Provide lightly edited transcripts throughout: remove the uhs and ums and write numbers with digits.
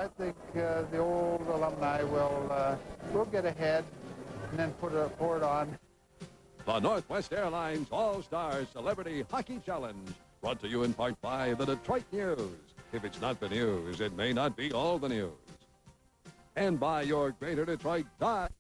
I think the old alumni will get ahead and then pour it on. The Northwest Airlines All-Star Celebrity Hockey Challenge, brought to you in part by the Detroit News. If it's not the news, it may not be all the news. And by your Greater Detroit Dodge.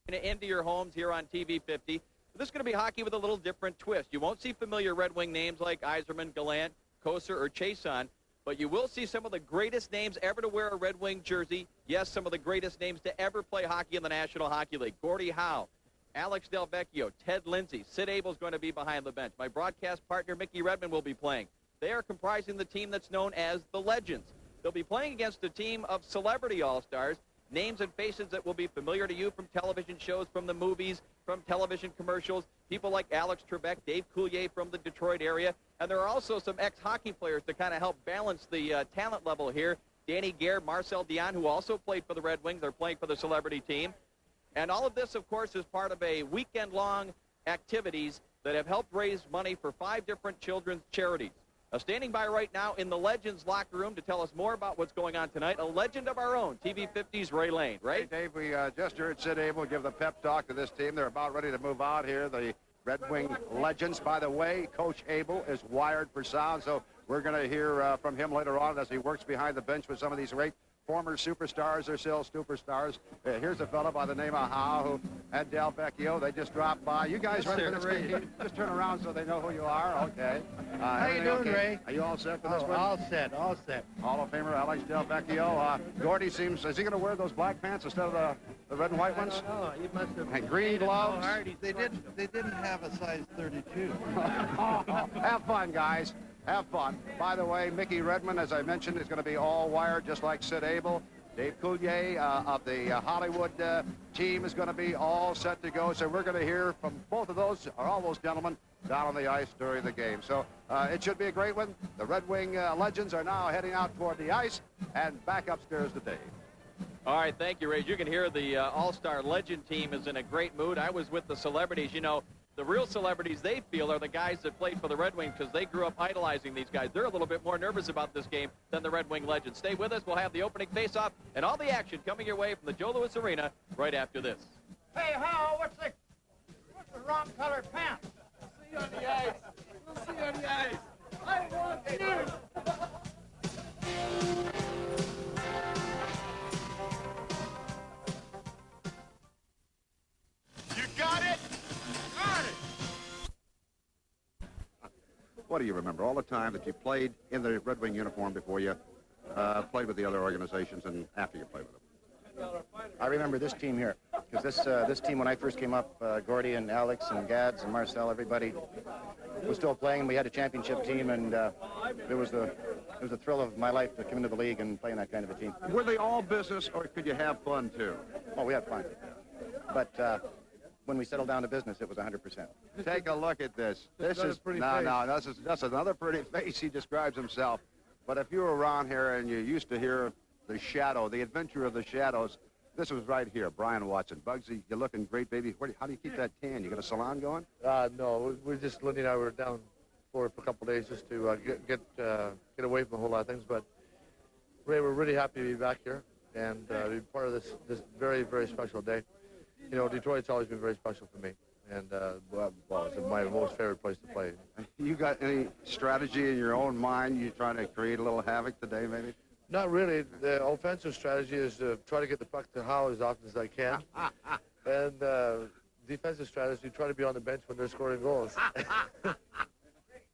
Into your homes here on TV 50. This is going to be hockey with a little different twist. You won't see familiar Red Wing names like Yzerman, Gallant, Kosar, or Chason, but you will see some of the greatest names ever to wear a Red Wing jersey. Yes, some of the greatest names to ever play hockey in the National Hockey League. Gordie Howe, Alex Delvecchio, Ted Lindsay, Sid Abel's going to be behind the bench. My broadcast partner, Mickey Redmond, will be playing. They are comprising the team that's known as the Legends. They'll be playing against a team of celebrity all-stars, names and faces that will be familiar to you from television shows, from the movies, from television commercials, people like Alex Trebek, Dave Coulier from the Detroit area, and there are also some ex-hockey players to kind of help balance the talent level here. Danny Gare, Marcel Dion, who also played for the Red Wings, they're playing for the celebrity team. And all of this, of course, is part of a weekend-long activities that have helped raise money for 5 different children's charities. Standing by right now in the Legends locker room to tell us more about what's going on tonight, a legend of our own, TV 50's Ray Lane. Ray? Hey, Dave, we just heard Sid Abel give the pep talk to this team. They're about ready to move out here. The Red Wing Legends, by the way, Coach Abel is wired for sound, so we're going to hear from him later on as he works behind the bench with some of these great former superstars. They're still superstars. Here's a fellow by the name of Howe and Delvecchio. They just dropped by. You guys ready for this game? Just turn around so they know who you are. Okay. How you doing, Ray? Are you all set for this one? All set, all set. Hall of Famer Alex Delvecchio. Gordie seems, is he going to wear those black pants instead of the red and white ones? Oh, he must have. And green gloves? They didn't have a size 32. Have fun, guys. Have fun. By the way, Mickey Redmond, as I mentioned, is going to be all wired, just like Sid Abel. Dave Coulier of the Hollywood team is going to be all set to go. So we're going to hear from both of those, or all those gentlemen, down on the ice during the game. So it should be a great one. The Red Wing Legends are now heading out toward the ice and back upstairs to Dave. All right, thank you, Ray. You can hear the All-Star Legend team is in a great mood. I was with the celebrities. You know, the real celebrities, they feel, are the guys that played for the Red Wings because they grew up idolizing these guys. They're a little bit more nervous about this game than the Red Wing Legends. Stay with us. We'll have the opening face-off and all the action coming your way from the Joe Louis Arena right after this. Hey, Howe, what's the wrong colored pants? We'll see you on the ice. We'll see you on the ice. I want you. You got it? Got it. What do you remember? All the time that you played in the Red Wing uniform before you played with the other organizations and after you played with them? I remember this team here, because this team, when I first came up, Gordie and Alex and Gads and Marcel, everybody was still playing, and we had a championship team, and it was the thrill of my life to come into the league and play in that kind of a team. Were they all business, or could you have fun, too? Oh, we had fun. But when we settled down to business, it was 100%. Take a look at this. This is that's another pretty face. He describes himself. But if you were around here and you used to hear the Shadow, the adventure of the Shadows, this was right here. Brian Watson. Bugsy, you're looking great, baby. How do you keep that tan? You got a salon going? No, we're just, Lindy and I were down for a couple of days just to get away from a whole lot of things. But Ray, we're really happy to be back here and be part of this very, very special day. You know, Detroit's always been very special for me, and it's my most favorite place to play. You got any strategy in your own mind? You trying to create a little havoc today, maybe? Not really. The offensive strategy is to try to get the puck to Howe as often as I can, and defensive strategy, try to be on the bench when they're scoring goals.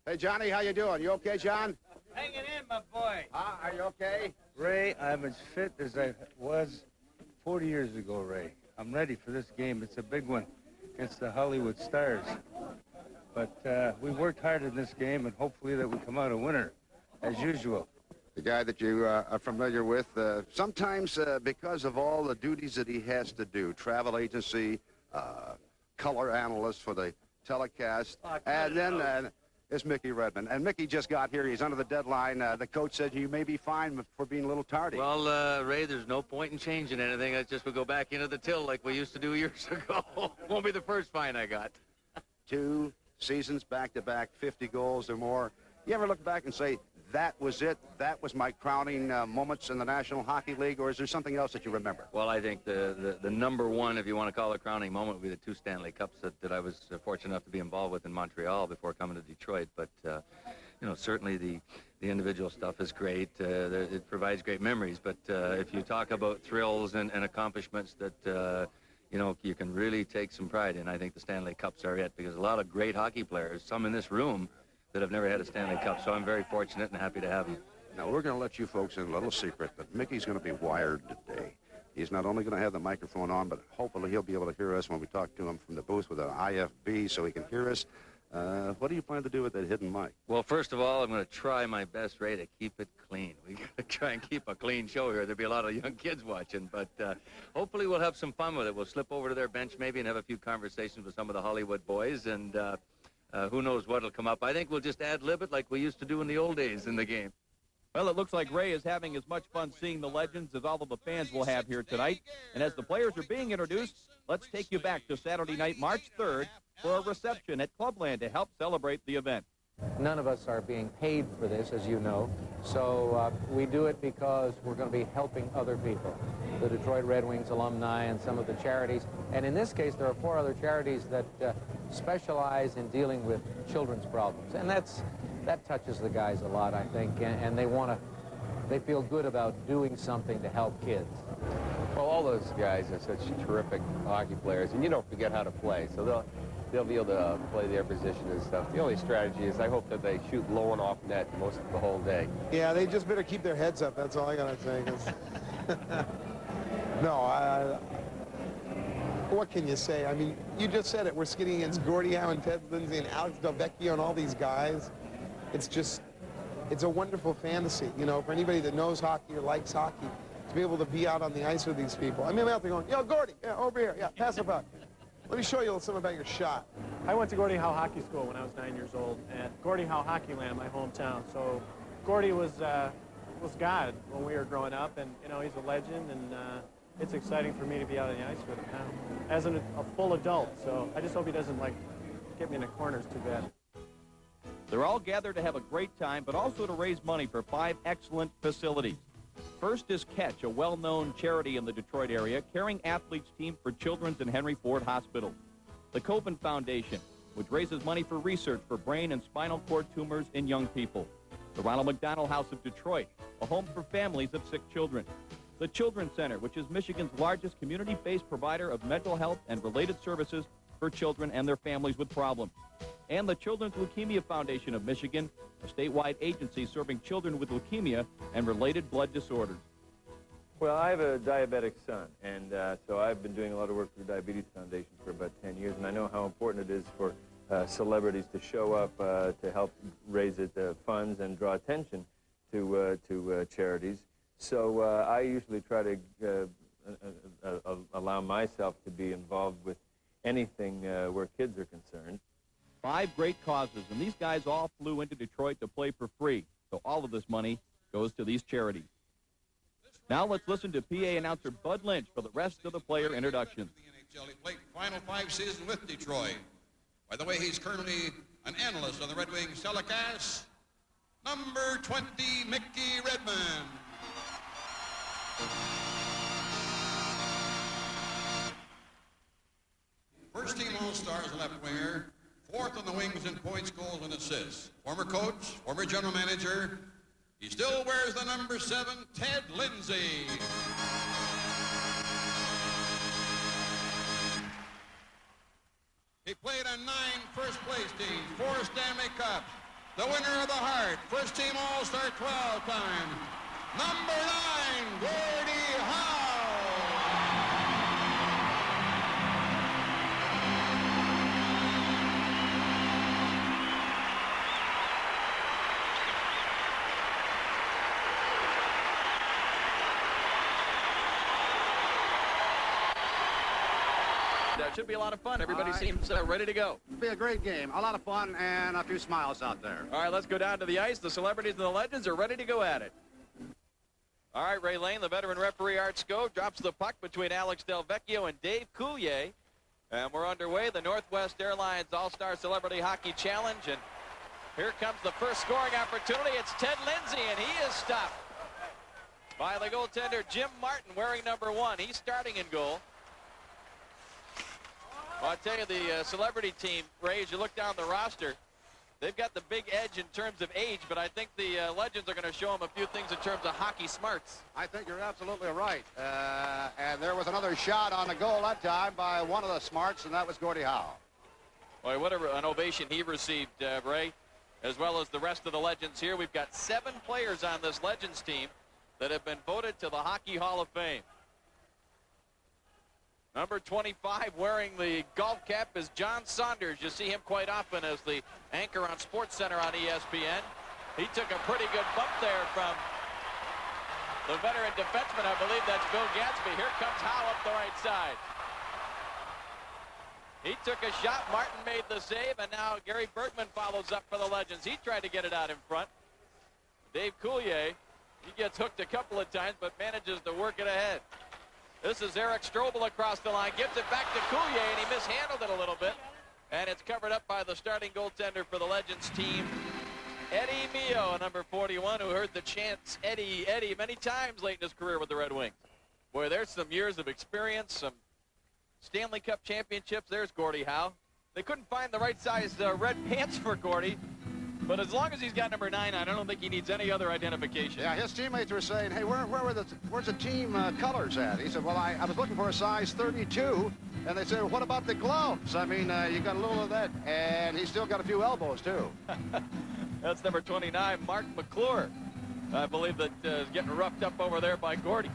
Hey, Johnny, how you doing? You okay, John? Hanging in, my boy. Are you okay? Ray, I'm as fit as I was 40 years ago, Ray. I'm ready for this game. It's a big one against the Hollywood Stars. But we worked hard in this game, and hopefully that we come out a winner, as usual. The guy that you are familiar with, sometimes because of all the duties that he has to do, travel agency, color analyst for the telecast, and then it's Mickey Redmond. And Mickey just got here. He's under the deadline. The coach said you may be fine for being a little tardy. Well, Ray, there's no point in changing anything. I just would go back into the till like we used to do years ago. Won't be the first fine I got. 2 seasons back-to-back, 50 goals or more. You ever look back and say, that was it? That was my crowning moments in the National Hockey League, or is there something else that you remember? Well, I think the number one, if you want to call it a crowning moment, would be the 2 Stanley Cups that I was fortunate enough to be involved with in Montreal before coming to Detroit. But, you know, certainly the individual stuff is great. It provides great memories. But if you talk about thrills and accomplishments that, you know, you can really take some pride in, I think the Stanley Cups are it, because a lot of great hockey players, some in this room, that have never had a Stanley Cup, so I'm very fortunate and happy to have them. Now, we're going to let you folks in a little secret that Mickey's going to be wired today. He's not only going to have the microphone on, but hopefully he'll be able to hear us when we talk to him from the booth with an IFB so he can hear us. What do you plan to do with that hidden mic? Well, first of all, I'm going to try my best, Ray, to keep it clean. We got to try and keep a clean show here. There'll be a lot of young kids watching, but hopefully we'll have some fun with it. We'll slip over to their bench maybe and have a few conversations with some of the Hollywood boys, and who knows what'll come up. I think we'll just ad-lib it like we used to do in the old days in the game. Well, it looks like Ray is having as much fun seeing the legends as all of the fans will have here tonight. And as the players are being introduced, let's take you back to Saturday night, March 3rd, for a reception at Clubland to help celebrate the event. None of us are being paid for this, as you know, so we do it because we're going to be helping other people, the Detroit Red Wings alumni and some of the charities. And in this case, there are 4 other charities that specialize in dealing with children's problems. And that touches the guys a lot, I think, and they feel good about doing something to help kids. Well, all those guys are such terrific hockey players, and you don't forget how to play, so they'll be able to play their position and stuff. The only strategy is I hope that they shoot low and off net most of the whole day. Yeah, they just better keep their heads up. That's all I got to say. No, what can you say? I mean, you just said it. We're skating against Gordie, Howe, and Ted Lindsay, and Alex Delvecchio, and all these guys. It's a wonderful fantasy, you know, for anybody that knows hockey or likes hockey, to be able to be out on the ice with these people. I mean, I'm out there going, yo, Gordie, yeah, over here, yeah, pass it back. Let me show you something about your shot. I went to Gordie Howe Hockey School when I was 9 years old at Gordie Howe Hockey Land, my hometown. So Gordie was God when we were growing up, and you know he's a legend, and it's exciting for me to be out on the ice with him now as a full adult. So I just hope he doesn't like get me in the corners too bad. They're all gathered to have a great time, but also to raise money for 5 excellent facilities. First is Catch, a well-known charity in the Detroit area, caring athletes team for Children's and Henry Ford Hospital. The Coben Foundation, which raises money for research for brain and spinal cord tumors in young people. The Ronald McDonald House of Detroit, a home for families of sick children. The Children's Center, which is Michigan's largest community-based provider of mental health and related services for children and their families with problems. And the Children's Leukemia Foundation of Michigan, a statewide agency serving children with leukemia and related blood disorders. Well, I have a diabetic son, and so I've been doing a lot of work for the Diabetes Foundation for about 10 years, and I know how important it is for celebrities to show up to help raise funds and draw attention to charities. So I usually try to allow myself to be involved with anything where kids are concerned. 5 great causes, and these guys all flew into Detroit to play for free. So all of this money goes to these charities. Now let's listen to PA announcer Bud Lynch for the rest of the player introductions. He played final 5 seasons with Detroit. By the way, he's currently an analyst on the Red Wings telecast. Number 20, Mickey Redmond. First team All-Stars left winger. 4th on the Wings in points, goals, and assists. Former coach, former general manager. He still wears the number 7, Ted Lindsay. He played on 9 first-place teams, 4 Stanley Cups. The winner of the Hart, first team All-Star 12 times. Number 9, Gordie Howe. It should be a lot of fun. Everybody seems ready to go. It'll be a great game. A lot of fun and a few smiles out there. All right, let's go down to the ice. The celebrities and the legends are ready to go at it. All right, Ray Lane, the veteran referee, Art Sco, drops the puck between Alex Delvecchio and Dave Coulier. And we're underway. The Northwest Airlines All-Star Celebrity Hockey Challenge. And Here comes the first scoring opportunity. It's Ted Lindsay, and he is stopped by the goaltender, Jim Martin, wearing number 1. He's starting in goal. Well, I'll tell you, the celebrity team, Ray, as you look down the roster, they've got the big edge in terms of age, but I think the Legends are going to show them a few things in terms of hockey smarts. I think you're absolutely right. And there was another shot on the goal that time by one of the smarts, and that was Gordie Howe. Boy, what an ovation he received, Ray, as well as the rest of the Legends here. We've got 7 players on this Legends team that have been voted to the Hockey Hall of Fame. Number 25 wearing the golf cap is John Saunders. You see him quite often as the anchor on SportsCenter on ESPN. He took a pretty good bump there from the veteran defenseman. I believe that's Bill Gadsby. Here comes Howe up the right side. He took a shot. Martin made the save, and now Gary Bergman follows up for the Legends. He tried to get it out in front. Dave Coulier, he gets hooked a couple of times, but manages to work it ahead. This is Eric Strobel across the line. Gives it back to Coulier, and he mishandled it a little bit. And it's covered up by the starting goaltender for the Legends team, Eddie Mio, number 41, who heard the chants Eddie, Eddie many times late in his career with the Red Wings. Boy, there's some years of experience, some Stanley Cup championships. There's Gordie Howe. They couldn't find the right size red pants for Gordie, but as long as he's got number 9 on, I don't think he needs any other identification. Yeah, his teammates were saying, hey, where's the team colors at? He said, well, I was looking for a size 32, and they said, well, what about the gloves? I mean, you got a little of that, and he's still got a few elbows, too. That's number 29, Mark McClure. I believe that is getting roughed up over there by Gordie.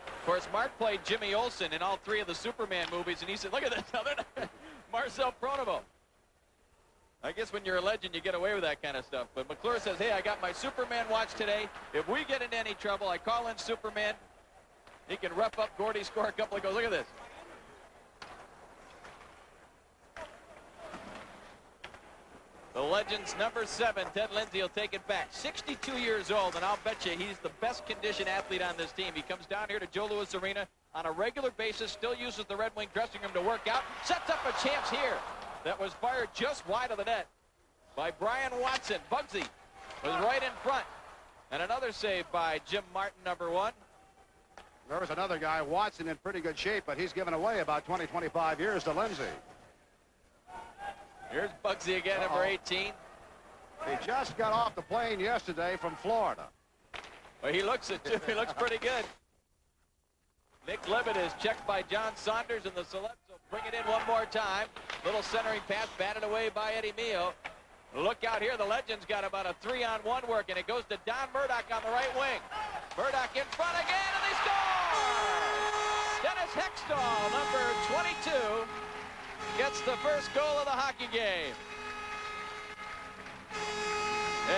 Of course, Mark played Jimmy Olsen in all 3 of the Superman movies, and he said, look at this other Marcel Pronovo. I guess when you're a legend, you get away with that kind of stuff. But McClure says, hey, I got my Superman watch today. If we get into any trouble, I call in Superman. He can rough up Gordie, score a couple of goals. Look at this. The Legends number 7, Ted Lindsay, will take it back. 62 years old, and I'll bet you he's the best conditioned athlete on this team. He comes down here to Joe Louis Arena on a regular basis, still uses the Red Wing dressing room to work out, sets up a chance here that was fired just wide of the net by Brian Watson. Bugsy was right in front. And another save by Jim Martin, number 1. There was another guy, Watson, in pretty good shape, but he's given away about 20, 25 years to Lindsay. Here's Bugsy again, number 18. He just got off the plane yesterday from Florida. Well, he looks pretty good. Nick Levitt is checked by John Saunders, and the Celebs will bring it in one more time. Little centering pass batted away by Eddie Mio. Look out here. The Legends got about a 3-on-1 work, and it goes to Don Murdoch on the right wing. Murdoch in front again, and they score! Dennis Hextall, number 22, gets the first goal of the hockey game.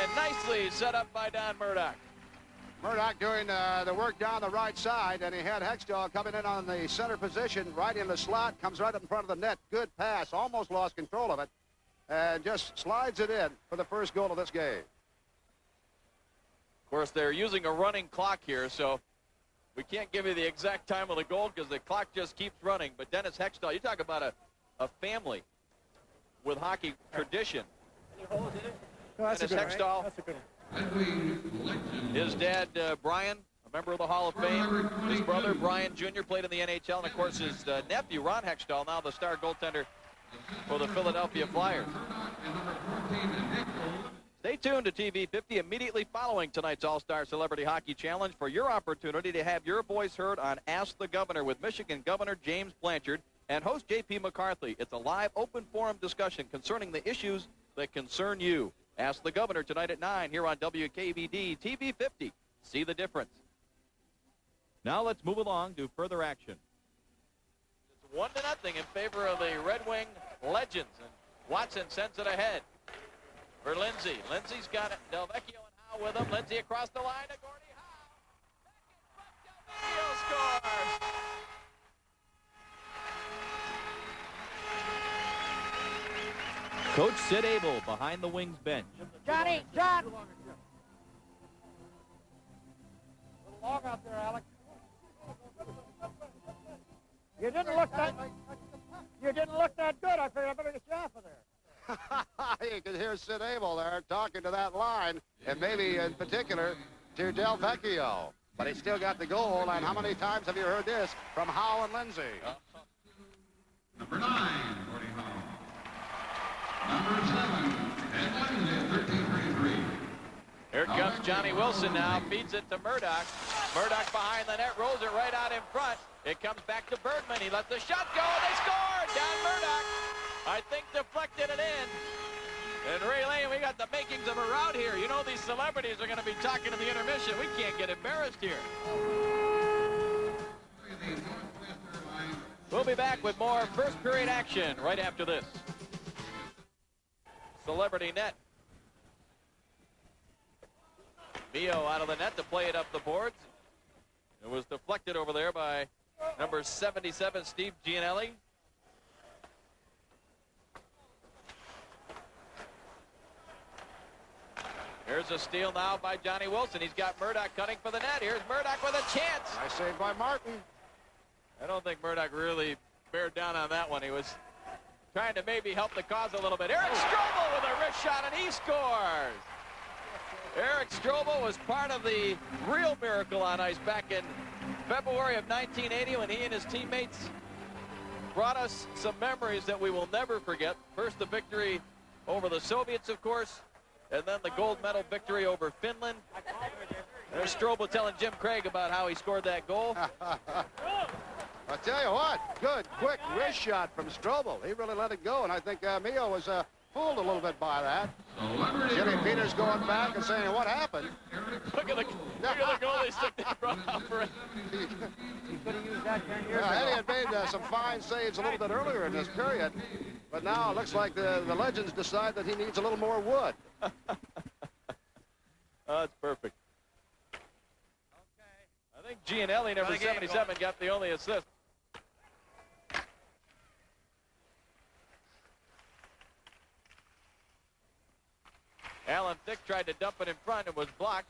And nicely set up by Don Murdoch. Murdoch doing the work down the right side, and he had Hextall coming in on the center position, right in the slot, comes right up in front of the net. Good pass, almost lost control of it, and just slides it in for the first goal of this game. Of course, they're using a running clock here, so we can't give you the exact time of the goal because the clock just keeps running. But Dennis Hextall, you talk about a family with hockey tradition. No, that's Dennis a good Hextall. Right? That's a good one. His dad, Brian, a member of the Hall of Fame. His brother, Brian Jr., played in the NHL. And, of course, his nephew, Ron Hextall, now the star goaltender for the Philadelphia Flyers. Stay tuned to TV 50 immediately following tonight's All-Star Celebrity Hockey Challenge for your opportunity to have your voice heard on Ask the Governor with Michigan Governor James Blanchard and host J.P. McCarthy. It's a live, open forum discussion concerning the issues that concern you. Ask the Governor tonight at 9 here on WKBD TV 50. See the difference. Now let's move along to further action. It's 1-0 in favor of the Red Wing Legends, and Watson sends it ahead for Lindsay. Lindsay's got it. Del Vecchio and Howe with him. Lindsay across the line to Gordie Howe. Back in front, Del Vecchio scores. Coach Sid Abel behind the Wings bench. Johnny, John. A little long out there, Alex. You didn't look that good. I figured you can hear Sid Abel there talking to that line, and maybe in particular to Del Vecchio. But he still got the goal, and how many times have you heard this from Howe and Lindsay? Number 9, Gordie Howe. Number 7, Ted Lindsay at 13:33. Here comes Johnny Wilson now, feeds it to Murdoch. Murdoch behind the net, rolls it right out in front. It comes back to Bergman. He lets the shot go, and they score! Don Murdoch, I think, deflected it in. And Ray Lane, we got the makings of a rout here. You know these celebrities are going to be talking to the intermission. We can't get embarrassed here. We'll be back with more first period action right after this. Celebrity net. Mio out of the net to play it up the boards. It was deflected over there by number 77, Steve Gianelli. Here's a steal now by Johnny Wilson. He's got Murdoch cutting for the net. Here's Murdoch with a chance. Nice save by Martin. I don't think Murdoch really bared down on that one. He was trying to maybe help the cause a little bit. Eric Strobel with a wrist shot, and he scores. Eric Strobel was part of the real miracle on ice back in February of 1980 when he and his teammates brought us some memories that we will never forget. First, the victory over the Soviets, of course, and then the gold medal victory over Finland. There's Strobel telling Jim Craig about how he scored that goal. I'll tell you what, good, quick wrist shot from Strobel. He really let it go, and I think Mio was fooled a little bit by that. Jimmy Peters going back and saying, what happened? Look at the goalie stick they brought out for him. He could have used that 10 years ago. Eddie had made some fine saves a little bit earlier in this period, but now it looks like the legends decide that he needs a little more wood. Oh, that's perfect. I think Gianelli, number 77, got the only assist. Alan Thicke tried to dump it in front. It was blocked.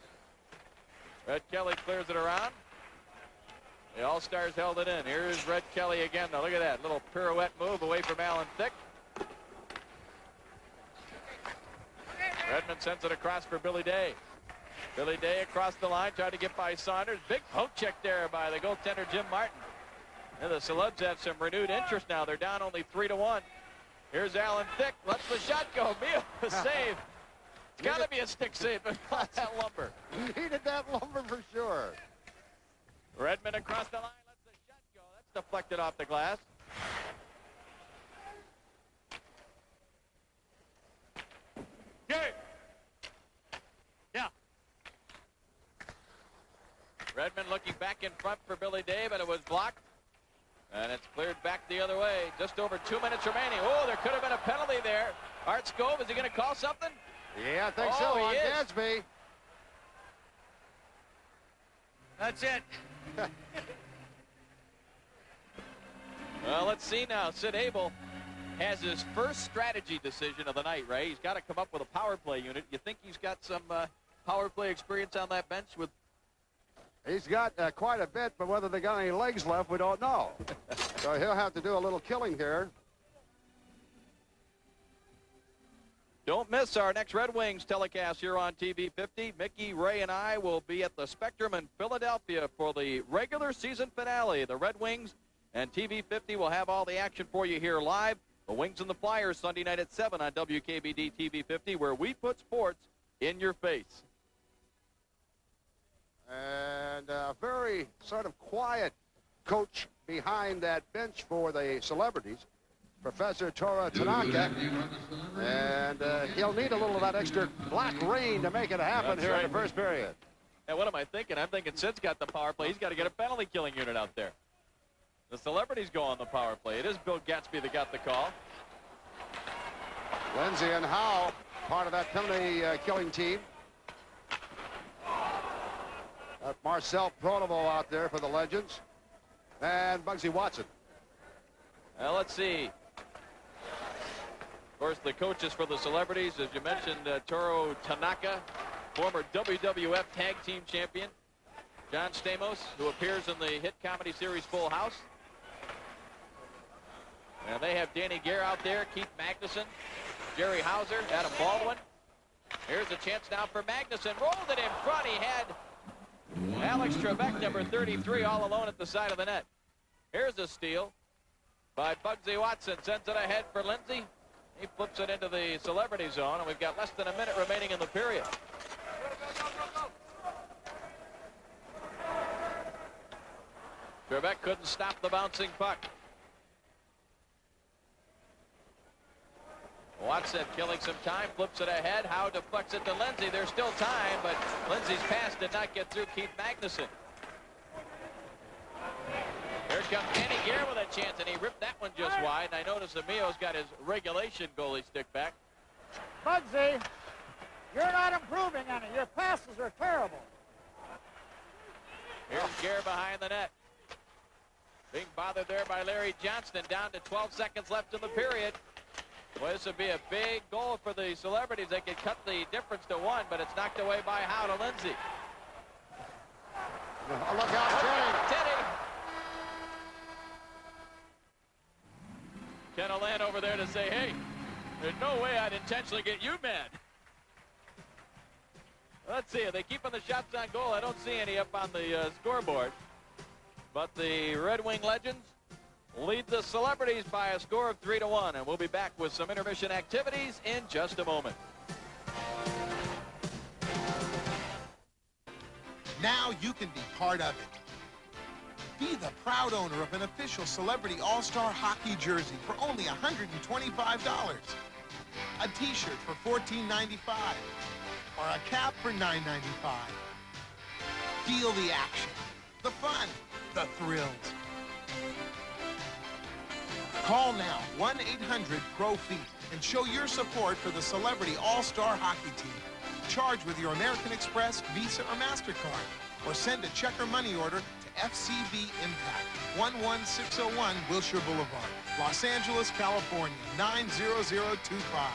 Red Kelly clears it around. The All-Stars held it in. Here's Red Kelly again. Now look at that little pirouette move away from Alan Thicke. Redmond sends it across for Billy Day. Billy Day across the line, tried to get by Saunders. Big poke check there by the goaltender Jim Martin. And the Celebs have some renewed interest now. They're down only 3-1. Here's Alan Thicke. Lets the shot go. Mio, the save. It's got to be a stick save, but not that lumber. He needed that lumber for sure. Redmond across the line, lets the shot go. That's deflected off the glass. Yeah. Redmond looking back in front for Billy Day, but it was blocked. And it's cleared back the other way. Just over 2 minutes remaining. Oh, there could have been a penalty there. Art Scove, is he going to call something? Yeah, I think so. On Gadsby. That's it. Well, let's see now. Sid Abel has his first strategy decision of the night, Ray. He's got to come up with a power play unit. You think he's got some power play experience on that bench? He's got quite a bit, but whether they got any legs left, we don't know. So he'll have to do a little killing here. Don't miss our next Red Wings telecast here on TV 50. Mickey, Ray, and I will be at the Spectrum in Philadelphia for the regular season finale. The Red Wings and TV 50 will have all the action for you here live. The Wings and the Flyers Sunday night at 7 on WKBD TV 50, where we put sports in your face. And a very sort of quiet coach behind that bench for the celebrities, Professor Toru Tanaka, and he'll need a little of that extra black rain to make it happen here in the first period. And what am I thinking? I'm thinking Sid's got the power play. He's got to get a penalty killing unit out there. The celebrities go on the power play. It is Bill Gatsby that got the call. Lindsay and Howe, part of that penalty killing team. Marcel Pronovo out there for the Legends. And Bugsy Watson. Well, let's see. Of course, the coaches for the celebrities, as you mentioned, Toru Tanaka, former WWF Tag Team Champion. John Stamos, who appears in the hit comedy series Full House. And they have Danny Gare out there, Keith Magnuson, Jerry Hauser, Adam Baldwin. Here's a chance now for Magnuson. Rolled it in front. He had Alex Trebek, number 33, all alone at the side of the net. Here's a steal by Bugsy Watson. Sends it ahead for Lindsay. He flips it into the celebrity zone, and we've got less than a minute remaining in the period. Trebek couldn't stop the bouncing puck. Watson killing some time, flips it ahead. Howe deflects it to Lindsay. There's still time, but Lindsay's pass did not get through Keith Magnuson. Here comes Danny Gare with a chance, and he ripped that one just wide. And I notice Emilio's got his regulation goalie stick back. Bugsy, you're not improving any. Your passes are terrible. Here's Gare behind the net. Being bothered there by Larry Johnston. Down to 12 seconds left in the period. Well, this would be a big goal for the celebrities. They could cut the difference to 1, but it's knocked away by Howe to Lindsay. Oh, look out, Teddy. Ken O'Land over there to say, hey, there's no way I'd intentionally get you mad. Let's see, are they keeping the shots on goal? I don't see any up on the scoreboard. But the Red Wing Legends lead the celebrities by a score of 3-1, and we'll be back with some intermission activities in just a moment. Now you can be part of it. Be the proud owner of an official Celebrity All-Star Hockey jersey for only $125. A t-shirt for $14.95. Or a cap for $9.95. Feel the action, the fun, the thrills. Call now, 1-800-PRO-FEET, and show your support for the Celebrity All-Star Hockey team. Charge with your American Express, Visa, or MasterCard, or send a check or money order to FCB Impact, 11601 Wilshire Boulevard, Los Angeles, California, 90025.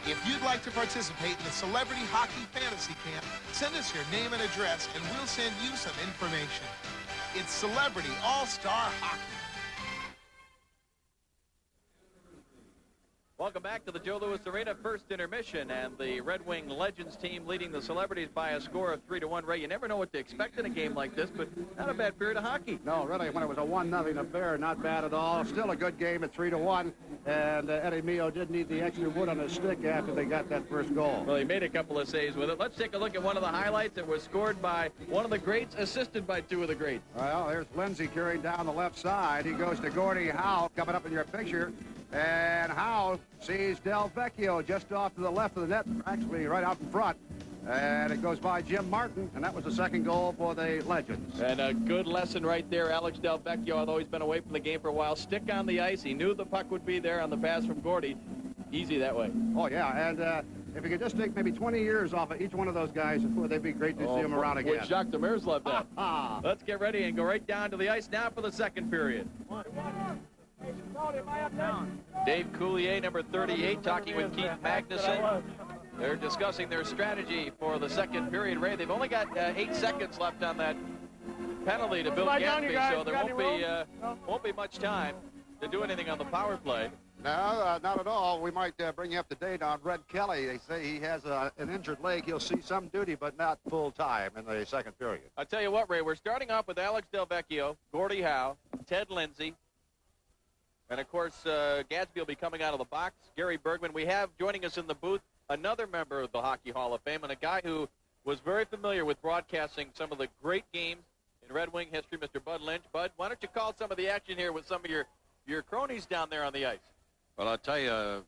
If you'd like to participate in the Celebrity Hockey Fantasy Camp, send us your name and address, and we'll send you some information. It's Celebrity All-Star Hockey. Welcome back to the Joe Louis Arena, first intermission, and the Red Wing Legends team leading the celebrities by a score of 3-1. Ray, you never know what to expect in a game like this, but not a bad period of hockey. No, really, when it was a 1-0 affair, not bad at all. Still a good game at 3-1, and Eddie Mio did need the extra wood on his stick after they got that first goal. Well, he made a couple of saves with it. Let's take a look at one of the highlights that was scored by one of the greats, assisted by two of the greats. Well, there's Lindsay carrying down the left side. He goes to Gordie Howe coming up in your picture. And Howe sees Del Vecchio just off to the left of the net, actually right out in front. And it goes by Jim Martin, and that was the second goal for the Legends. And a good lesson right there. Alex Del Vecchio, although he's been away from the game for a while, stick on the ice. He knew the puck would be there on the pass from Gordie. Easy that way. Oh, yeah, and if you could just take maybe 20 years off of each one of those guys, they'd be great to see them around again. Would Jacques Demers love that. Let's get ready and go right down to the ice now for the second period. Dave Coulier, number 38, talking with Keith Magnuson. They're discussing their strategy for the second period. Ray, they've only got 8 seconds left on that penalty to Bill Gansby, so there won't be much time to do anything on the power play. No, not at all. We might bring you up to date on Red Kelly. They say he has an injured leg. He'll see some duty, but not full time in the second period. I'll tell you what, Ray, we're starting off with Alex Del Vecchio, Gordie Howe, Ted Lindsay, and, of course, Gadsby will be coming out of the box. Gary Bergman. We have joining us in the booth another member of the Hockey Hall of Fame and a guy who was very familiar with broadcasting some of the great games in Red Wing history, Mr. Bud Lynch. Bud, why don't you call some of the action here with some of your cronies down there on the ice? Well, I'll tell you,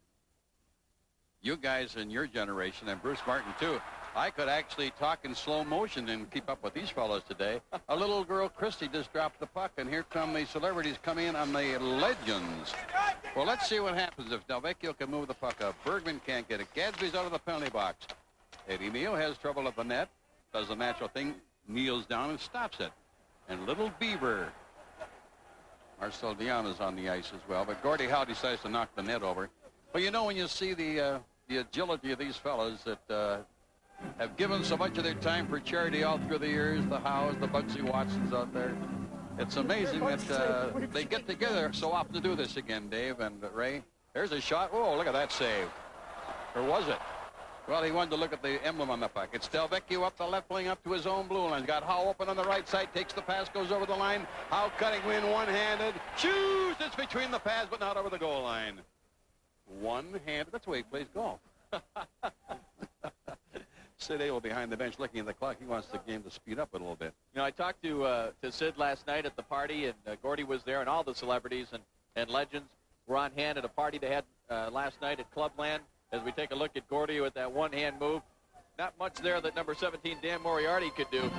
you guys in your generation, and Bruce Martin, too, I could actually talk in slow motion and keep up with these fellows today. A little girl, Christy, just dropped the puck, and here come the celebrities coming in on the Legends. Well, let's see what happens if Del Vecchio can move the puck up. Bergman can't get it. Gadsby's out of the penalty box. Eddie Mio has trouble at the net, does the natural thing, kneels down and stops it. And Little Beaver, Marcel Dion, is on the ice as well, but Gordie Howe decides to knock the net over. Well, you know, when you see the agility of these fellows that have given so much of their time for charity all through the years, the Howes, the Bugsy Watsons out there, it's amazing that they get together so often to do this again, Dave and Ray. There's a shot. Oh, look at that save. Or was it? Well, he wanted to look at the emblem on the puck. It's Delvecchio up the left wing up to his own blue line. Got Howe open on the right side. Takes the pass, goes over the line. Howe cutting in one-handed. Shoots! It's between the pads, but not over the goal line. One-handed. That's the way he plays golf. Sid Abel behind the bench looking at the clock. He wants the game to speed up a little bit. You know, I talked to Sid last night at the party, and Gordie was there, and all the celebrities and legends were on hand at a party they had last night at Clubland. As we take a look at Gordie with that one-hand move. Not much there that number 17, Dan Moriarty, could do.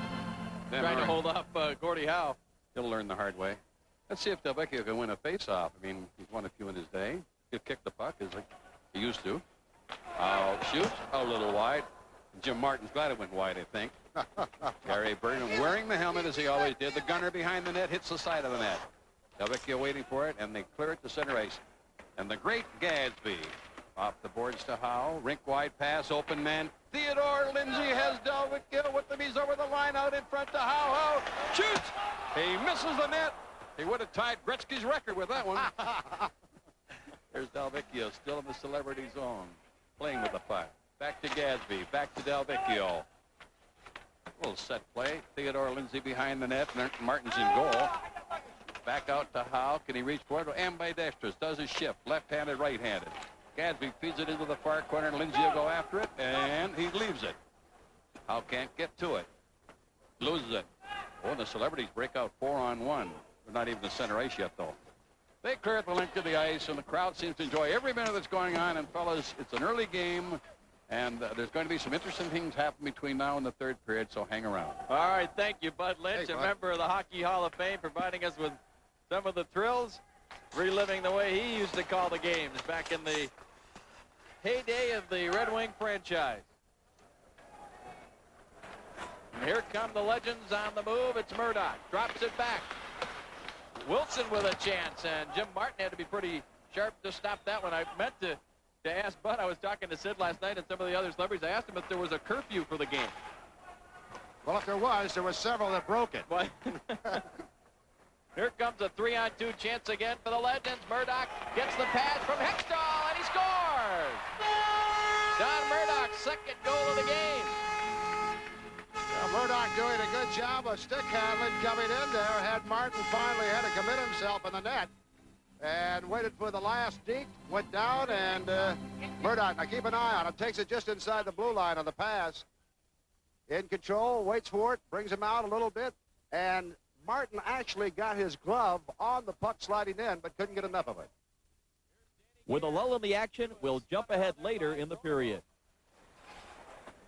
Trying to hold up Gordie Howe. He'll learn the hard way. Let's see if Delvecchio can win a face-off. I mean, he's won a few in his day. He'll kick the puck as he used to. Shoots a little wide. Jim Martin's glad it went wide, I think. Gary Burnham wearing the helmet as he always did. The gunner behind the net hits the side of the net. Delvecchio waiting for it, and they clear it to center ice. And the great Gadsby off the boards to Howe. Rink wide pass, open man. Theodore Lindsay has Delvecchio with him. He's over the line out in front to Howe. Howe shoots. He misses the net. He would have tied Gretzky's record with that one. There's Delvecchio still in the celebrity zone, playing with the puck. Back to Gadsby, back to Delvecchio. A little set play. Theodore Lindsay behind the net. Martin's in goal. Back out to Howe. Can he reach for it? Ambidextrous. Does his shift. Left-handed, right-handed. Gadsby feeds it into the far corner, and Lindsay will go after it, and he leaves it. Howe can't get to it. Loses it. Oh, and the celebrities break out 4-on-1. They're not even the center ice yet, though. They clear at the length of the ice, and the crowd seems to enjoy every minute that's going on. And, fellas, it's an early game, and there's going to be some interesting things happen between now and the third period, so hang around. All right, thank you, Bud Lynch, a member of the Hockey Hall of Fame, providing us with some of the thrills, reliving the way he used to call the games back in the heyday of the Red Wing franchise. And here come the legends on the move. It's Murdoch. Drops it back. Wilson with a chance, and Jim Martin had to be pretty sharp to stop that one. I meant to ask Bud. I was talking to Sid last night and some of the other celebrities. I asked him if there was a curfew for the game. Well, if there was several that broke it. Here comes a 3-on-2 chance again for the Legends. Murdoch gets the pass from Hextall, and he scores! Don Murdoch's second goal of the game. Well, Murdoch doing a good job of stick handling coming in there. Had Martin finally had to commit himself in the net and waited for the last deke, went down, and Murdoch, now keep an eye on him, takes it just inside the blue line on the pass. In control, waits for it, brings him out a little bit, and Martin actually got his glove on the puck sliding in, but couldn't get enough of it. With a lull in the action, we'll jump ahead later in the period.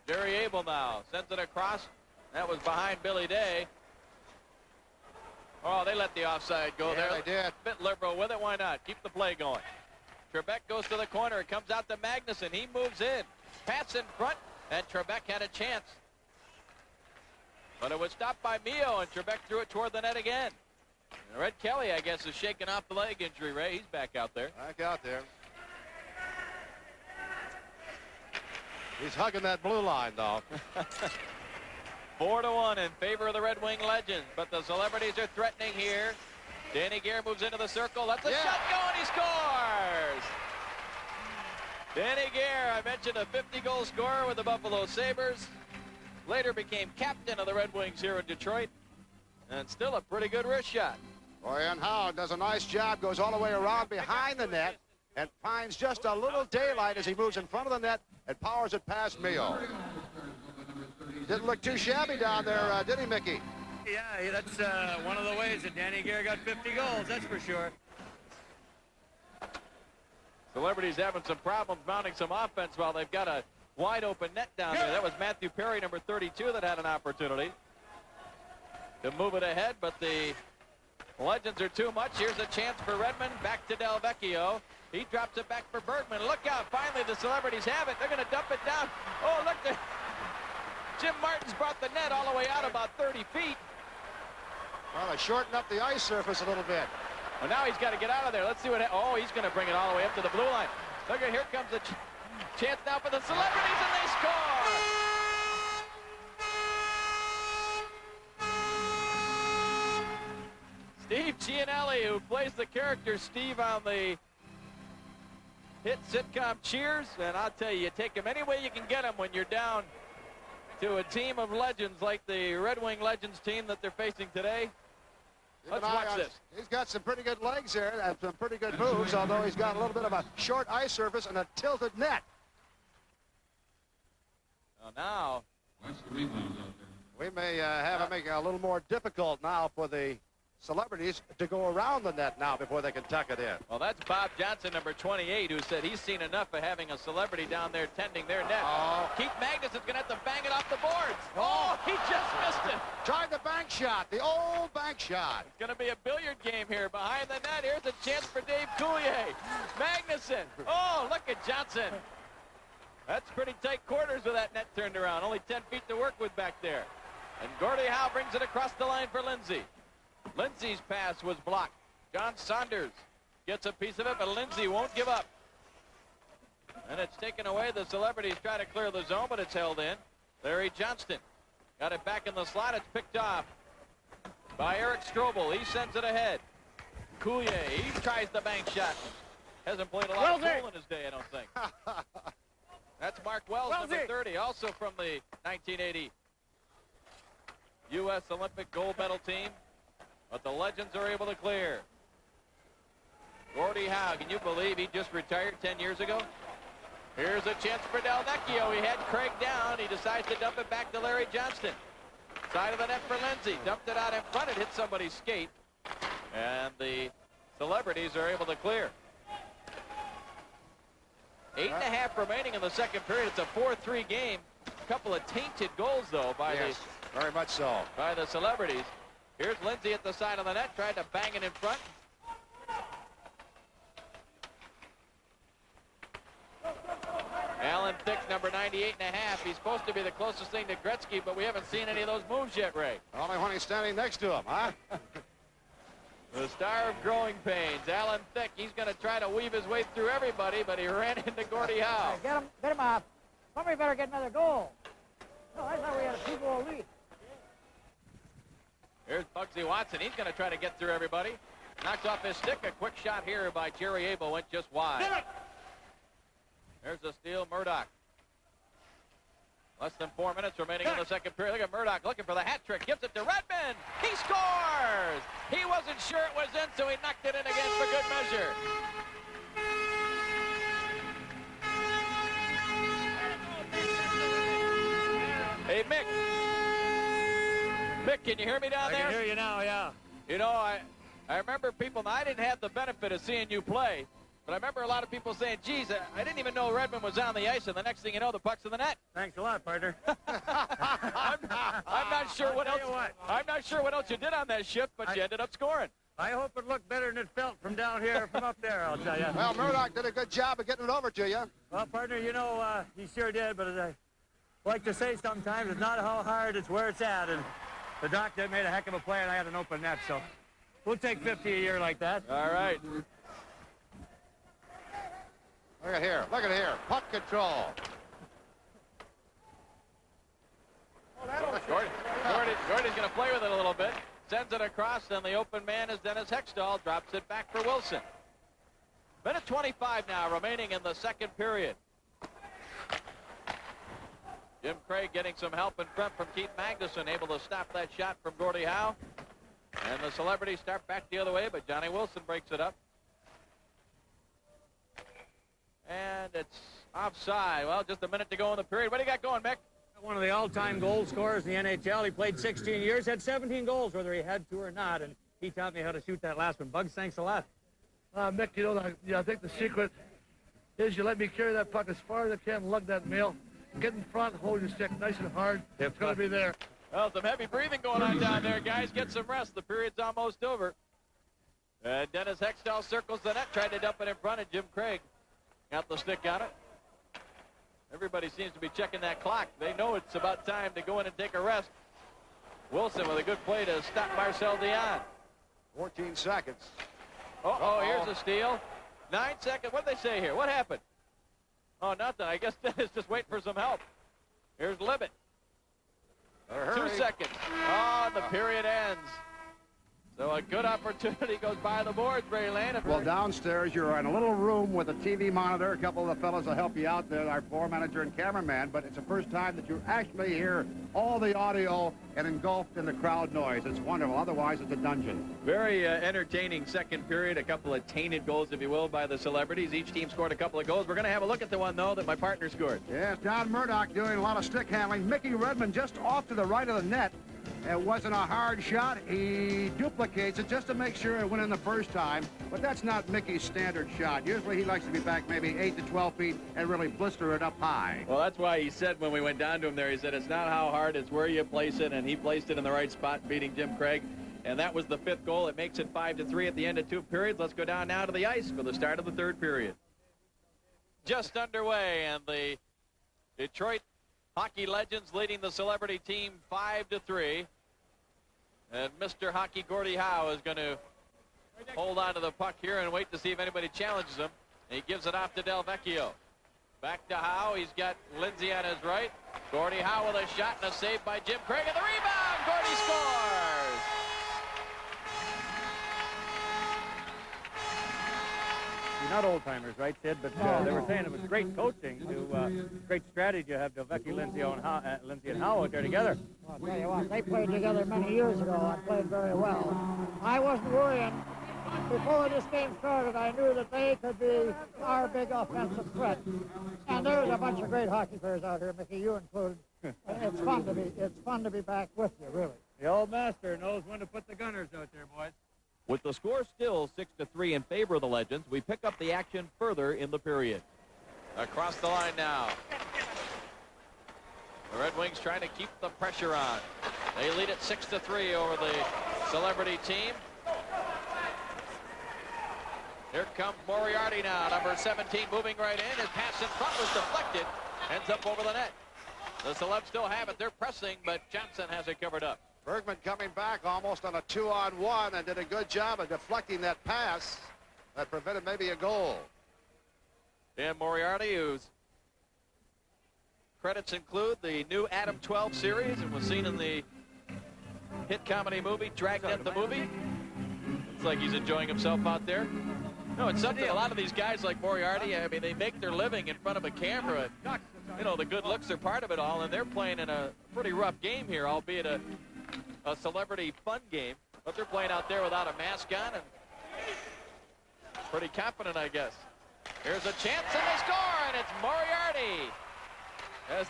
Jerry Abel now sends it across. That was behind Billy Day. Oh, they let the offside go there. They did. Bit liberal with it. Why not? Keep the play going. Trebek goes to the corner. It comes out to Magnuson. He moves in. Pass in front, and Trebek had a chance. But it was stopped by Mio, and Trebek threw it toward the net again. And Red Kelly, I guess, is shaking off the leg injury, Ray. He's back out there. Back out there. He's hugging that blue line, though. 4-1 in favor of the Red Wing Legends, but the celebrities are threatening here. Danny Gare moves into the circle. That's a shot going. He scores! Danny Gare, I mentioned a 50-goal scorer with the Buffalo Sabres. Later became captain of the Red Wings here in Detroit. And still a pretty good wrist shot. Boy, and Howe does a nice job, goes all the way around behind the net and finds just a little daylight as he moves in front of the net and powers it past Mio. Didn't look too shabby down there, did he, Mickey? Yeah, that's one of the ways that Danny Gare got 50 goals, that's for sure. Celebrities having some problems mounting some offense while they've got a wide open net down there. That was Matthew Perry, number 32, that had an opportunity to move it ahead, but the Legends are too much. Here's a chance for Redmond. Back to Delvecchio. He drops it back for Bergman. Look out. Finally, the celebrities have it. They're going to dump it down. Oh, look. Jim Martin's brought the net all the way out about 30 feet. Well, they shortened up the ice surface a little bit. Well, now he's got to get out of there. Let's see what. Oh, he's going to bring it all the way up to the blue line. Look at, here comes the chance now for the celebrities, and they score. Steve Gianelli, who plays the character Steve on the hit sitcom cheers, and I'll tell you take them any way you can get them when you're down to a team of legends like the Red Wing Legends team that they're facing today. Let's watch this. He's got some pretty good legs here and some pretty good moves, although he's got a little bit of a short ice surface and a tilted net. Well, now we may have it make it a little more difficult now for the celebrities to go around the net now before they can tuck it in. Well, that's Bob Johnson, number 28, who said he's seen enough of having a celebrity down there tending their net. Keith Magnuson's going to have to bang it off the boards. Oh, he just missed it. Tried the bank shot, the old bank shot. It's going to be a billiard game here behind the net. Here's a chance for Dave Coulier. Magnuson. Oh, look at Johnson. That's pretty tight quarters with that net turned around. Only 10 feet to work with back there. And Gordie Howe brings it across the line for Lindsay. Lindsay's pass was blocked. John Saunders gets a piece of it, but Lindsay won't give up. And it's taken away. The celebrities try to clear the zone, but it's held in. Larry Johnston got it back in the slot. It's picked off by Eric Strobel. He sends it ahead. Coulier, he tries the bank shot. Hasn't played a lot of pool in his day, I don't think. That's Mark Wells, number 30, also from the 1980 U.S. Olympic gold medal team. But the legends are able to clear. Gordie Howe, can you believe he just retired 10 years ago? Here's a chance for Del Vecchio. He had Craig down. He decides to dump it back to Larry Johnston. Side of the net for Lindsay. Dumped it out in front. It hit somebody's skate. And the celebrities are able to clear. 8.5 remaining in the second period. It's a 4-3 game. A couple of tainted goals, though, by very much so. By the celebrities. Here's Lindsay at the side of the net, tried to bang it in front. Alan Thicke, number 98.5. He's supposed to be the closest thing to Gretzky, but we haven't seen any of those moves yet, Ray. Only when he's standing next to him, huh? The star of growing pains, Alan Thicke. He's going to try to weave his way through everybody, but he ran into Gordie Howe. Get him off. Somebody better get another goal. No, I thought we had a 2-goal lead. Here's Bugsy Watson. He's going to try to get through everybody. Knocks off his stick. A quick shot here by Jerry Abel went just wide. There's a steal, Murdoch. Less than 4 minutes remaining in the second period. Look at Murdoch looking for the hat trick. Gives it to Redmond. He scores! He wasn't sure it was in, so he knocked it in again for good measure. Hey, Mick. Mick, can you hear me down there? I can hear you now, yeah. You know, I remember people, now I didn't have the benefit of seeing you play, but I remember a lot of people saying, geez, I didn't even know Redmond was on the ice, and the next thing you know, the puck's in the net. Thanks a lot, partner. I'm not sure what else. I'm not sure what else you did on that shift, but you ended up scoring. I hope it looked better than it felt from down here, from up there, I'll tell you. Well, Murdoch did a good job of getting it over to you. Well, partner, you know, he sure did, but as I like to say sometimes, it's not how hard, it's where it's at, and the doctor made a heck of a play, and I had an open net, so we'll take 50 a year like that. All right. Look at here. Look at here. Puck control. Gordie's going to play with it a little bit. Sends it across, and the open man is Dennis Hextall. Drops it back for Wilson. Minute 25 now remaining in the second period. Jim Craig getting some help in front from Keith Magnuson, able to stop that shot from Gordie Howe. And the celebrities start back the other way, but Johnny Wilson breaks it up. And it's offside. Well, just a minute to go in the period. What do you got going, Mick? One of the all-time goal scorers in the NHL. He played 16 years, had 17 goals, whether he had to or not, and he taught me how to shoot that last one. Bugs, thanks a lot. Mick, you know, I think the secret is you let me carry that puck as far as I can, lug that nail, get in front, hold your stick nice and hard. It's going to be there. Well, some heavy breathing going on down there, guys. Get some rest. The period's almost over. Dennis Hextall circles the net, tried to dump it in front of Jim Craig. Got the stick on it. Everybody seems to be checking that clock. They know it's about time to go in and take a rest. Wilson with a good play to stop Marcel Dion. 14 seconds. Oh, here's a steal. 9 seconds. What did they say here? What happened? Oh, nothing. I guess Dennis just waiting for some help. Here's Libet. 2 seconds. Oh, the period ends. So a good opportunity goes by the boards, Ray Land. Well, downstairs, you're in a little room with a TV monitor. A couple of the fellows will help you out there, our floor manager and cameraman. But it's the first time that you actually hear all the audio and engulfed in the crowd noise. It's wonderful. Otherwise, it's a dungeon. Very entertaining second period. A couple of tainted goals, if you will, by the celebrities. Each team scored a couple of goals. We're going to have a look at the one, though, that my partner scored. Yes, Don Murdoch doing a lot of stick handling. Mickey Redmond just off to the right of the net. It wasn't a hard shot. He duplicates it just to make sure it went in the first time. But that's not Mickey's standard shot. Usually he likes to be back maybe 8 to 12 feet and really blister it up high. Well, that's why he said when we went down to him there, he said it's not how hard, it's where you place it. And he placed it in the right spot, beating Jim Craig. And that was the 5th goal. It makes it 5-3 at the end of 2 periods. Let's go down now to the ice for the start of the 3rd period. Just underway, and the Detroit Hockey Legends leading the celebrity team 5-3. And Mr. Hockey Gordie Howe is going to hold on to the puck here and wait to see if anybody challenges him. And he gives it off to Del Vecchio. Back to Howe. He's got Lindsay on his right. Gordie Howe with a shot and a save by Jim Craig. And the rebound. Gordie scores. You're not old-timers, right, Sid? But they were saying it was great coaching, great strategy to have Del Vecchio, Lindsay and Howe out there together. Well, I'll tell you what, they played together many years ago and played very well. I wasn't worrying. Before this game started, I knew that they could be our big offensive threat. And there's a bunch of great hockey players out here, Mickey, you included. It's fun to be back with you, really. The old master knows when to put the gunners out there, boys. With the score still 6-3 in favor of the Legends, we pick up the action further in the period. Across the line now. The Red Wings trying to keep the pressure on. They lead it 6-3 over the celebrity team. Here comes Moriarty now, number 17, moving right in. His pass in front was deflected, ends up over the net. The Celebs still have it. They're pressing, but Johnson has it covered up. Bergman coming back almost on a 2-on-1 and did a good job of deflecting that pass that prevented maybe a goal. Dan Moriarty, whose credits include the new Adam 12 series and was seen in the hit comedy movie Dragnet the Movie. Looks like he's enjoying himself out there. No, it's something. A lot of these guys like Moriarty, I mean, they make their living in front of a camera. You know, the good looks are part of it all, and they're playing in a pretty rough game here, albeit a celebrity fun game. But they're playing out there without a mask on and pretty confident, I guess. Here's a chance, and they score, and it's Moriarty. As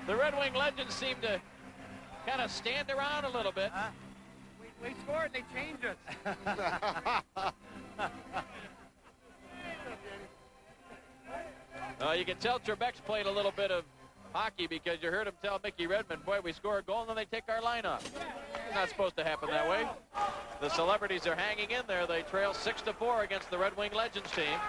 the Red Wing Legends seem to kind of stand around a little bit. We scored, they changed us. You can tell Trebek's played a little bit of hockey because you heard him tell Mickey Redmond, boy, we score a goal and then they take our line off. It's not supposed to happen that way. The celebrities are hanging in there. They trail 6-4 against the Red Wing Legends team.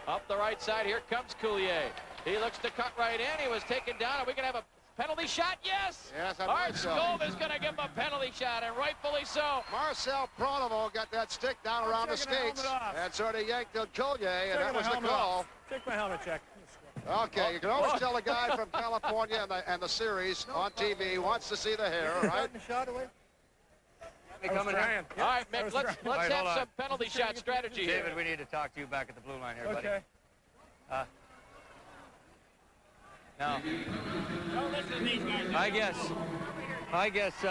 Up the right side, here comes Coulier. He looks to cut right in. He was taken down. Are we going to have a penalty shot? Yes! Yes, Art Skov is going to give him a penalty shot, and rightfully so. Marcel Pronovo got that stick down around the skates and sort of yanked the Coulier, and that was the call. Take my helmet check. Okay, you can always tell a guy from California and the series on TV wants to see the hair, right? The shot away. All right, Mick, let's have some penalty shot strategy here. David, we need to talk to you back at the blue line here, buddy. Okay. Now, don't listen to these guys. I guess,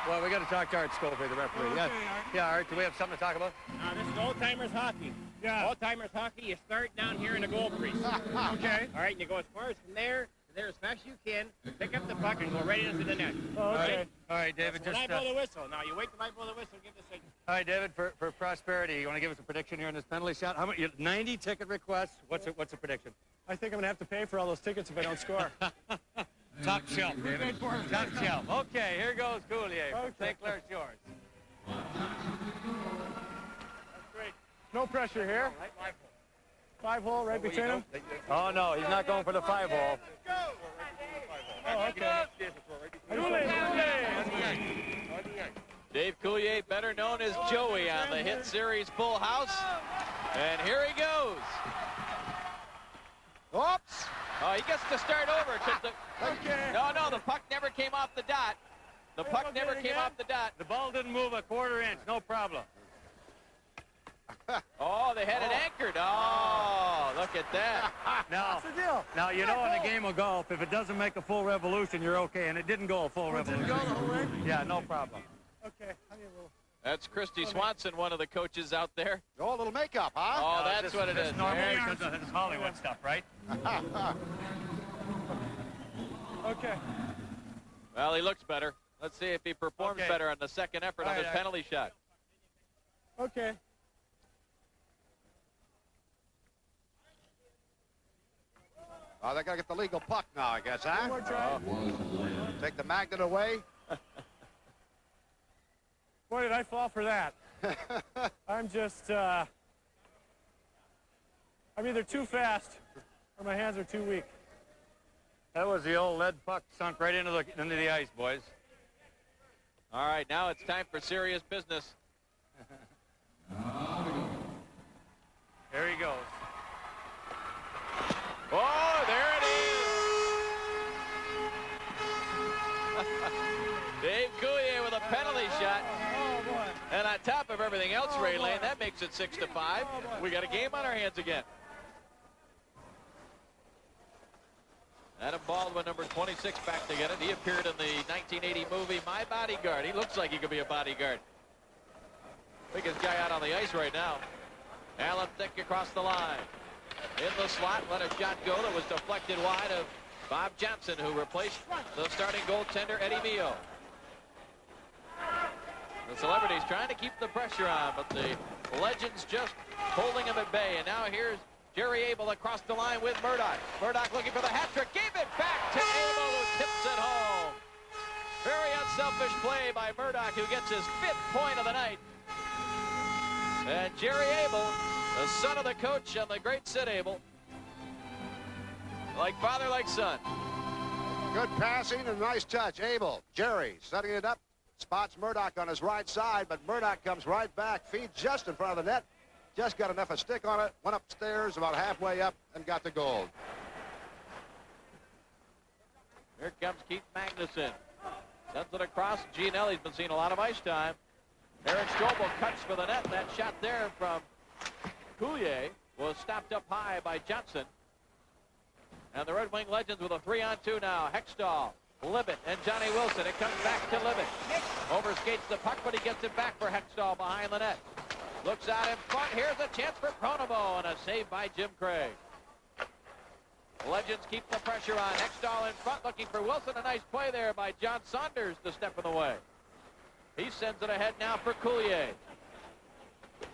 well, we got to talk to Art Scovey, the referee. Okay, Yeah, Art, do we have something to talk about? This is old-timers hockey. Yeah. Old-timers hockey, you start down here in the goal crease. Okay. All right, and you go as far as from there to there as fast as you can, pick up the puck, and go right into the net. Oh, okay. All right, David, When I blow the whistle, now you wait till I blow the whistle, give the signal. All right, David, for prosperity, you want to give us a prediction here in this penalty shot? How many? 90 ticket requests. What's a prediction? I think I'm going to have to pay for all those tickets if I don't score. Top shelf, David. Top shelf. Okay, here goes Coulier. Okay. St. Clair's yours. That's great. No pressure here. 5-hole right between them. Oh, no, he's not going for the 5-hole. Oh, okay. Dave Coulier, better known as Joey on the hit series Full House. And here he goes. Oops. Oh, he gets to start over. No, the puck never came off the dot. The puck never came off the dot. The ball didn't move a quarter inch. No problem. Oh, they had it anchored. Oh, look at that. Now, you know, in a game of golf, if it doesn't make a full revolution, you're okay, and it didn't go a full revolution. Didn't go the whole way? Yeah, no problem. Okay, I need a little. That's Christy Swanson, one of the coaches out there. Oh, a little makeup, huh? Oh, that's what it is. It's normal because of this Hollywood stuff, right? Okay. Well, he looks better. Let's see if he performs better on the second effort on his penalty shot. Okay. Oh, they got to get the legal puck now, I guess, huh? One more try. Take the magnet away. Boy, did I fall for that. I'm just, I'm either too fast or my hands are too weak. That was the old lead puck sunk right into the ice, boys. All right, now it's time for serious business. There he goes. Oh, there it is. Dave Coulier with a penalty shot. Oh, boy. And on top of everything else, Ray Lane, that makes it 6-5. We got a game on our hands again. Adam Baldwin, number 26, back to get it. He appeared in the 1980 movie My Bodyguard. He looks like he could be a bodyguard. Biggest guy out on the ice right now. Alan Thicke across the line. In the slot, let a shot go that was deflected wide of Bob Johnson, who replaced the starting goaltender, Eddie Mio. The Celebrities trying to keep the pressure on, but the Legends just holding him at bay. And now here's Jerry Abel across the line with Murdoch. Murdoch looking for the hat trick. Gave it back to Abel, who tips it home. Very unselfish play by Murdoch, who gets his 5th point of the night. And Jerry Abel, the son of the coach and the great Sid Abel, like father, like son. Good passing and a nice touch. Abel, Jerry setting it up, spots Murdoch on his right side, but Murdoch comes right back, feeds just in front of the net, just got enough of stick on it, went upstairs about halfway up and got the goal. Here comes Keith Magnuson. Sends it across. Gianelli's been seeing a lot of ice time. Eric Strobel cuts for the net. That shot there from Coulier was stopped up high by Johnson. And the Red Wing Legends with a 3-on-2 now. Hextall, Libet, and Johnny Wilson. It comes back to Libet. Overskates the puck, but he gets it back for Hextall behind the net. Looks out in front. Here's a chance for Pronovo, and a save by Jim Craig. The Legends keep the pressure on. Hextall in front, looking for Wilson. A nice play there by John Saunders to step in the way. He sends it ahead now for Coulier.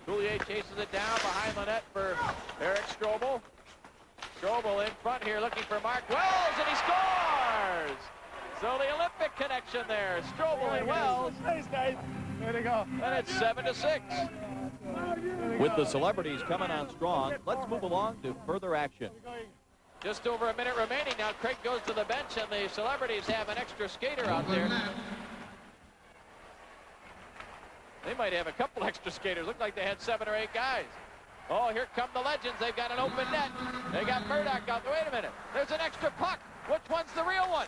Coulier chases it down behind the net for Eric Strobel. Strobel in front here looking for Mark Wells, and he scores! So the Olympic connection there. Strobel and Wells. Nice, guys. Way to go. And it's 7-6. With the Celebrities coming on strong, let's move along to further action. Just over a minute remaining now. Craig goes to the bench, and the Celebrities have an extra skater out there. They might have a couple extra skaters. Looked like they had 7 or 8 guys. Oh, here come the Legends. They've got an open net. They got Murdoch out there. Wait a minute. There's an extra puck. Which one's the real one?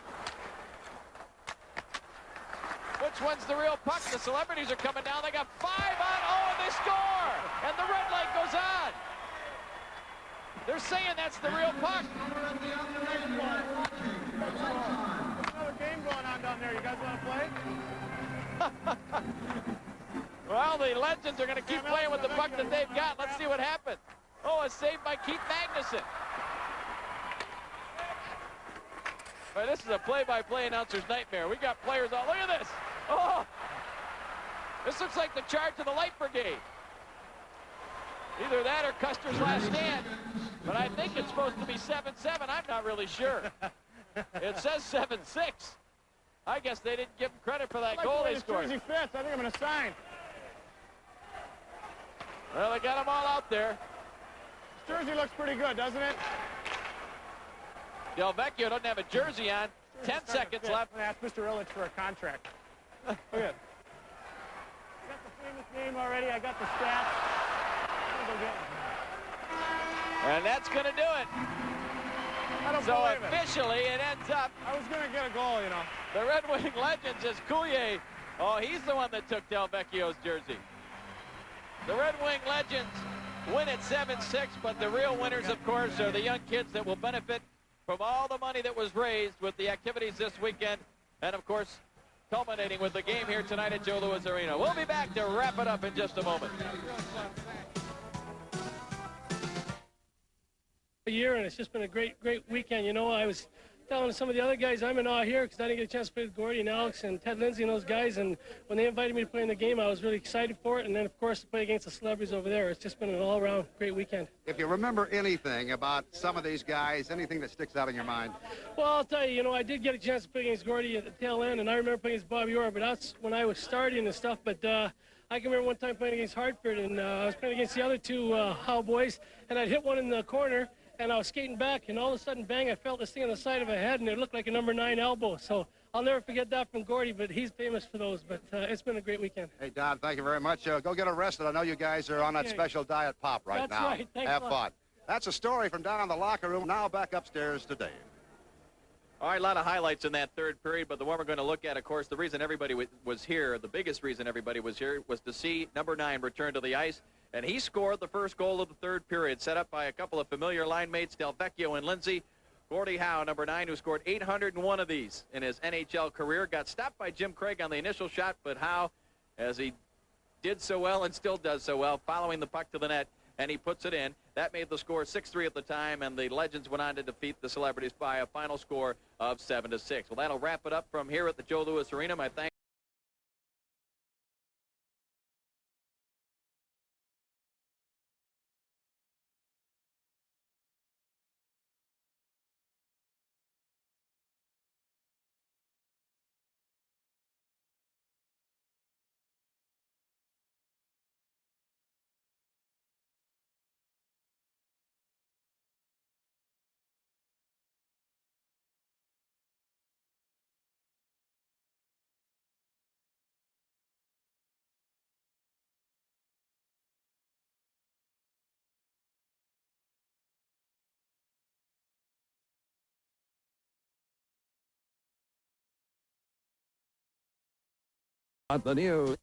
Which one's the real puck? The Celebrities are coming down. They got 5 on. Oh, and they score. And the red light goes on. They're saying that's the real puck. Another game going on down there. You guys want to play? Well, the Legends are going to keep playing with the puck that they've got. Let's see what happens. Oh, a save by Keith Magnuson. But this is a play-by-play announcer's nightmare. We got players all. Look at this. Oh, this looks like the charge of the Light Brigade. Either that or Custer's last stand. But I think it's supposed to be 7-7. I'm not really sure. It says 7-6. I guess they didn't give him credit for that goal they scored. Jersey fits. I think I'm going to sign. Well, they got them all out there. This jersey looks pretty good, doesn't it? Del Vecchio doesn't have a jersey on. 10 seconds left. I'm going to ask Mr. Illich for a contract. Look at it. I got the famous name already. I got the stats. I'm going to go get it. And that's going to do it. I don't So believe it. officially, it ends up. I was going to get a goal, you know. The Red Wing legends is Coulier. Oh, he's the one that took Del Vecchio's jersey. The Red Wing legends win at 7-6, but the real winners, of course, are the young kids that will benefit from all the money that was raised with the activities this weekend. And, of course, culminating with the game here tonight at Joe Louis Arena. We'll be back to wrap it up in just a moment. Year, and it's just been a great weekend. You know, I was telling some of the other guys I'm in awe here because I didn't get a chance to play with Gordie and Alex and Ted Lindsay and those guys, and when they invited me to play in the game, I was really excited for it, and then, of course, to play against the celebrities over there. It's just been an all-around great weekend. If you remember anything about some of these guys, anything that sticks out in your mind? Well, I'll tell you, you know, I did get a chance to play against Gordie at the tail end, and I remember playing against Bobby Orr, but that's when I was starting and stuff, but I can remember one time playing against Hartford, and I was playing against the other two Howe boys, and I'd hit one in the corner, and I was skating back, and all of a sudden, bang, I felt this thing on the side of my head, and it looked like a number 9 elbow. So I'll never forget that from Gordie, but he's famous for those. But it's been a great weekend. Hey, Don, thank you very much. Go get arrested. I know you guys are on that special diet pop right That's now. right. Thanks Have a lot. fun. That's a story from down in the locker room. Now back upstairs to Dave. All right, a lot of highlights in that third period, but the one we're going to look at, of course, the reason everybody was here, the biggest reason everybody was here, was to see number 9 return to the ice. And he scored the first goal of the third period, set up by a couple of familiar line mates, Del Vecchio and Lindsay. Gordie Howe, number 9, who scored 801 of these in his NHL career, got stopped by Jim Craig on the initial shot, but Howe, as he did so well and still does so well, following the puck to the net, and he puts it in. That made the score 6-3 at the time, and the Legends went on to defeat the Celebrities by a final score of 7-6. Well, that'll wrap it up from here at the Joe Louis Arena. My thanks. The news.